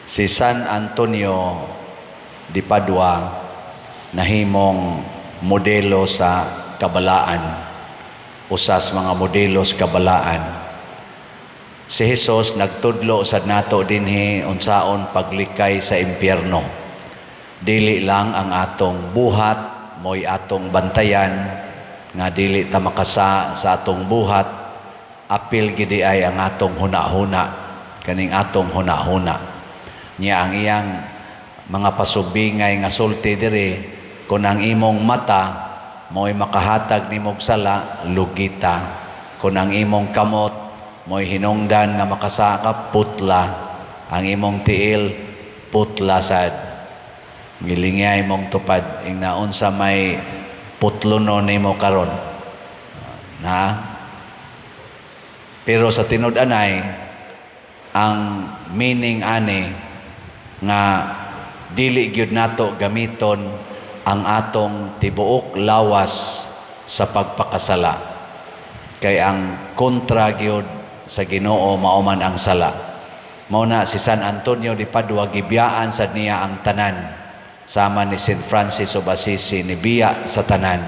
Si San Antonio de Padua nahimong modelo sa kabalaan, usas mga modelos kabalaan. Si Jesus nagtudlo sad nato dinhi unsaon paglikay sa impyerno. Dili lang ang atong buhat mo'y atong bantayan nga dili ta makasa sa atong buhat, apil gidi ay ang atong hunahuna, kaning atong hunahuna. Niya ang iyang mga pasubingay nga sulti diri, kung ang imong mata mo'y makahatag nimog sala, lugita. Kung ang imong kamot mo'y hinungdan nga makasaka, putla. Ang imong tiil, putla sad. Ngilingay mong tupad, ing naon sa may putluno nimo karon. Na? Pero sa tinud-anay, ang meaning ani nga dili gyud nato gamiton ang atong tibuok lawas sa pagpakasala. Kay ang kontra gyud sa Ginoo mao man ang sala. Mao na si San Antonio de Padua gibiyaan sad niya ang tanan. Sama ni St. Francis of Assisi nibiya sa tanan.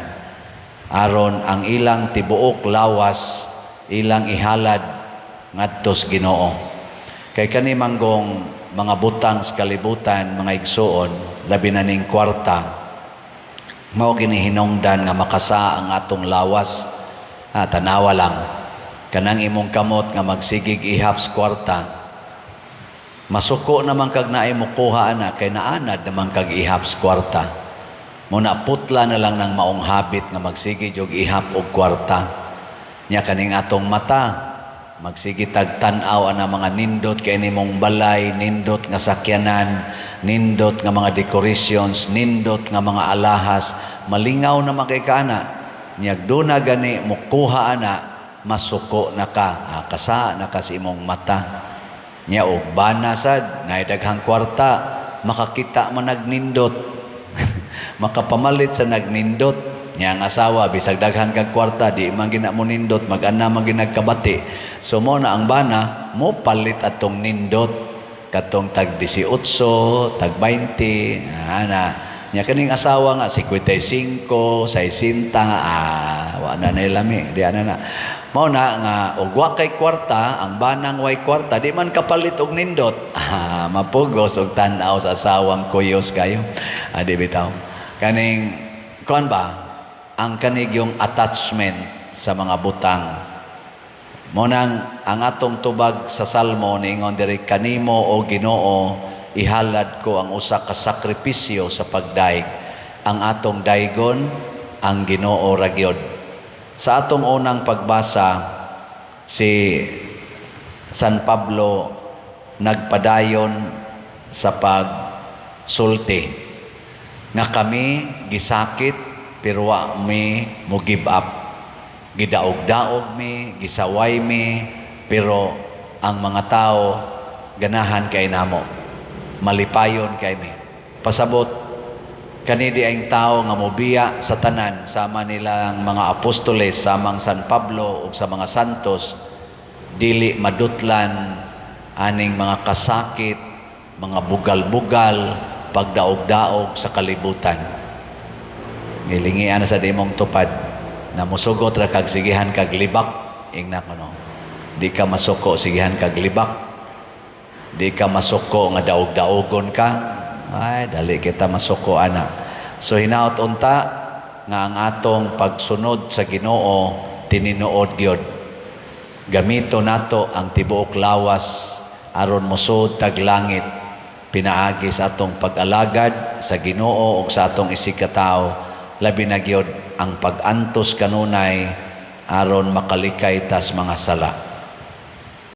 Aron ang ilang tibuok lawas ilang ihalad ngadto sa Ginoo. Kay kani manggong mga butang sa kalibutan, mga igsuon, labi na ning kwarta, mao kini hinungdan nga makasa ang atong lawas. Tanawa lang, kanang imong kamot nga magsigig ihap sa kwarta, masuko naman kag naay mo kuha ana, kay naanad naman kag ihap sa kwarta. Muna putla na lang ng maong habit nga magsigig og ihap og kwarta. Nya kaning atong mata, magsige tagtan-aw ana mga nindot kay nimong balay, nindot nga sakyanan, nindot nga mga decorations, nindot nga mga alahas, malingaw na kay kana. Nya duna gani mo kuha ana, masuko na ka, kasa na ka sa imong mata. Nya og bana sad nay daghang kwarta, makakita man nagnindot, makapamalit sa nagnindot. Nya ang asawa bisag daghan kag kwarta di man gina mo nindot, mag-ana man ginagkabati. So mo na ang bana mo palit atong nindot katong tag 18, tag 20, ana. Nya kaning asawa nga 55, 60, wa na lami, di ana na. Mao na nga og wa kay kwarta, ang banang way kwarta di man kapalit og nindot. Mapugos og tan-aw sa asawang kuyos kayo. Di bitaw. Kaning kuan ba? Ang kanig yung attachment sa mga butang. Munang ang atong tubag sa Salmo niingon diri, kanimo o Ginoo ihalad ko ang usa ka sakripisyo sa pagdaig. Ang atong daigon ang Ginoo ra gyud. Sa atong unang pagbasa, si San Pablo nagpadayon sa pagsulti nga kami gisakit pero wa mi mo give up. Gidaog-daog mi, gisaway mi, pero ang mga tao ganahan kay namo. Malipayon kay mi. Pasabot kani di ang tao nga mobiya sa tanan, sama nilang mga apostoles, samang San Pablo ug sa mga santos, dili madutlan aning mga kasakit, mga bugal-bugal, pagdaog-daog sa kalibutan. Nilingian na sa dimong tupad na musugot ra kag sigihan kag libak, ingna kuno. Di ka masuko sigihan kag libak. Di ka masuko nga daog-daogon ka. Ay dali kita masuko ana. So hinaot unta nga ang atong pagsunod sa Ginoo tininuod gyud. Gamito nato ang tibuok lawas aron mosud tag langit. Pinaagi sa atong pag-alagad sa Ginoo ug sa atong isikataw, labi na gyud ang pag-antos kanunay aron makalikay tas mga sala.